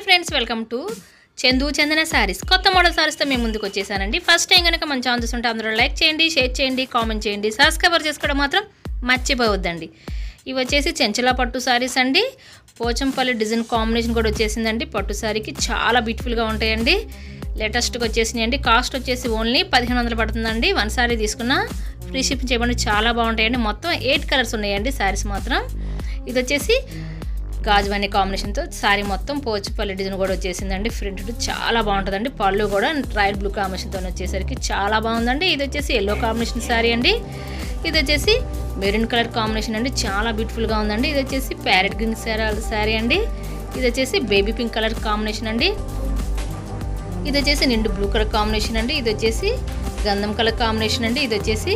Friends welcome to Chandu చందన సారీస్ కొత్త model సారీస్తో మేము ముందుకు వచ్చేసానండి. ఫస్ట్ టైం కనుక మన ఛానల్ చూస్తుంటే అందరూ లైక్ చేయండి, షేర్ చేయండి, కామెంట్ చేయండి, సబ్స్క్రైబ్ చేసుకోవడం మాత్రం మర్చిపోవద్దండి. ఇవి వచ్చేసి చెంచలా పట్టు సారీస్ అండి. పోచంపల్లి డిజైన్ కాంబినేషన్ కూడా వచ్చేసిందండి. పట్టు సారీకి చాలా బ్యూటిఫుల్గా ఉంటాయండి. లేటెస్ట్గా వచ్చేసినాయండి. కాస్ట్ వచ్చేసి ఓన్లీ 1500 పడుతుందండి. వన్ సారీ తీసుకున్న ఫ్రీ షిప్పింగ్ చేయబడి చాలా బాగుంటాయండి. మొత్తం 8 కలర్స్ ఉన్నాయండి సారీస్ మాత్రం. ఇది వచ్చేసి గాజువాణి కాంబినేషన్తో సారీ మొత్తం పోచంపల్లి డిజైన్ కూడా వచ్చేసిందండి. ప్రింట్ చాలా బాగుంటుందండి. పళ్ళు కూడా రాయల్ బ్లూ కాంబినేషన్తో వచ్చేసరికి చాలా బాగుందండి. ఇది వచ్చేసి ఎల్లో కాంబినేషన్ సారీ అండి. ఇది వచ్చేసి మెరూన్ కలర్ కాంబినేషన్ అండి. చాలా బ్యూటిఫుల్గా ఉందండి. ఇది వచ్చేసి ప్యారెట్ గ్రీన్ సారీ అండి. ఇది వచ్చేసి బేబీ పింక్ కలర్ కాంబినేషన్ అండి. ఇది వచ్చేసి నిండు బ్లూ కలర్ కాంబినేషన్ అండి. ఇది వచ్చేసి గంధం కలర్ కాంబినేషన్ అండి. ఇది వచ్చేసి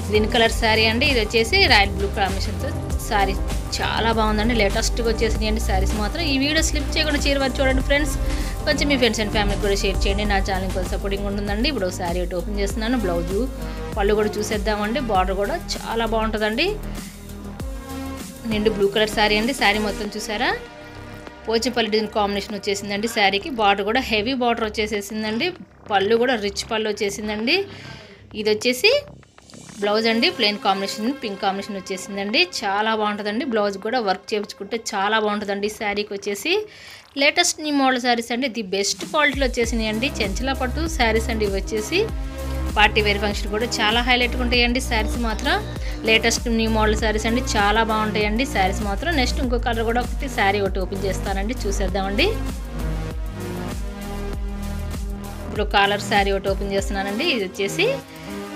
గ్రీన్ కలర్ శారీ అండి. ఇది వచ్చేసి రాయల్ బ్లూ కాంబినేషన్తో శారీ చాలా బాగుందండి. లేటెస్ట్గా వచ్చేసినాయండి శారీస్ మాత్రం. ఈ వీడియో స్లిప్ చేయకుండా చేరవచ్చు చూడండి ఫ్రెండ్స్. కొంచెం మీ ఫ్రెండ్స్ అండ్ ఫ్యామిలీకి కూడా షేర్ చేయండి. నా ఛానల్ కొంచెం సపోర్టింగ్ ఉంటుందండి. ఇప్పుడు శారీ ఒకటి ఓపెన్ చేస్తున్నాను. బ్లౌజు పళ్ళు కూడా చూసేద్దామండి. బార్డర్ కూడా చాలా బాగుంటుందండి. నిండు బ్లూ కలర్ శారీ అండి. శారీ మొత్తం చూసారా పోచంపల్లి డిజైన్ కాంబినేషన్ వచ్చేసిందండి. శారీకి బార్డర్ కూడా హెవీ బార్డర్ వచ్చేసేసిందండి. పళ్ళు కూడా రిచ్ పళ్ళు వచ్చేసిందండి. ఇది వచ్చేసి బ్లౌజ్ అండి. ప్లెయిన్ కాంబినేషన్ పింక్ కాంబినేషన్ వచ్చేసిందండి. చాలా బాగుంటుందండి. బ్లౌజ్ కూడా వర్క్ చేయించుకుంటే చాలా బాగుంటుందండి. శారీకి వచ్చేసి లేటెస్ట్ న్యూ మోడల్ శారీస్ అండి. ది బెస్ట్ క్వాలిటీలో వచ్చేసినాయి అండి. చెంచలా పట్టు శారీస్ అండి. ఇవి వచ్చేసి పార్టీ వేర్ ఫంక్షన్ కూడా చాలా హైలైట్గా ఉంటాయండి. శారీస్ మాత్రం లేటెస్ట్ న్యూ మోడల్ శారీస్ అండి. చాలా బాగుంటాయండి శారీస్ మాత్రం. నెక్స్ట్ ఇంకో కలర్ కూడా ఒకటి శారీ ఒకటి ఓపెన్ చేస్తానండి, చూసేద్దామండి. ఇప్పుడు కాలర్ శారీ ఒకటి ఓపెన్ చేస్తున్నానండి. ఇది వచ్చేసి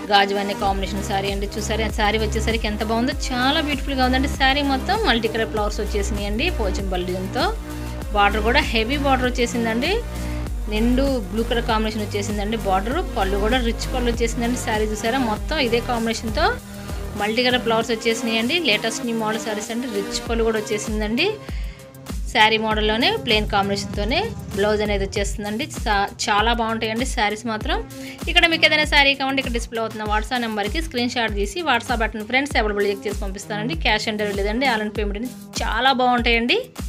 గాజువాణి కాంబినేషన్ శారీ అండి. చూసారా శారీ వచ్చేసరికి ఎంత బాగుందో, చాలా బ్యూటిఫుల్గా ఉందండి. శారీ మొత్తం మల్టీ కలర్ ఫ్లవర్స్ వచ్చేసినాయి అండి. పోచంపల్లి డిజైన్తో బార్డర్ కూడా హెవీ బార్డర్ వచ్చేసిందండి. నిండు బ్లూ కలర్ కాంబినేషన్ వచ్చేసిందండి. బార్డర్ పళ్ళు కూడా రిచ్ పళ్ళు వచ్చేసిందండి. శారీ చూసారా మొత్తం ఇదే కాంబినేషన్తో మల్టీ కలర్ ఫ్లవర్స్ వచ్చేసినాయి అండి. లేటెస్ట్ న్యూ మోడల్ శారీస్ అండి. రిచ్ పళ్ళు కూడా వచ్చేసిందండి. శారీ మోడల్లోనే ప్లెయిన్ కాంబినేషన్తోనే బ్లౌజ్ అనేది వచ్చేస్తుందండి. చాలా బాగుంటాయండి శారీస్ మాత్రం. ఇక్కడ మీకు ఏదైనా శారీ కావాలంటే ఇక్కడ డిస్ప్లే అవుతున్న వాట్సాప్ నెంబర్కి స్క్రీన్ షాట్ తీసి WhatsApp button friends available check చేసి పంపిస్తానండి. క్యాష్ ఆన్ డెలివరీ లేదండి, ఆన్లైన్ పేమెంట్. చాలా బాగుంటాయండి.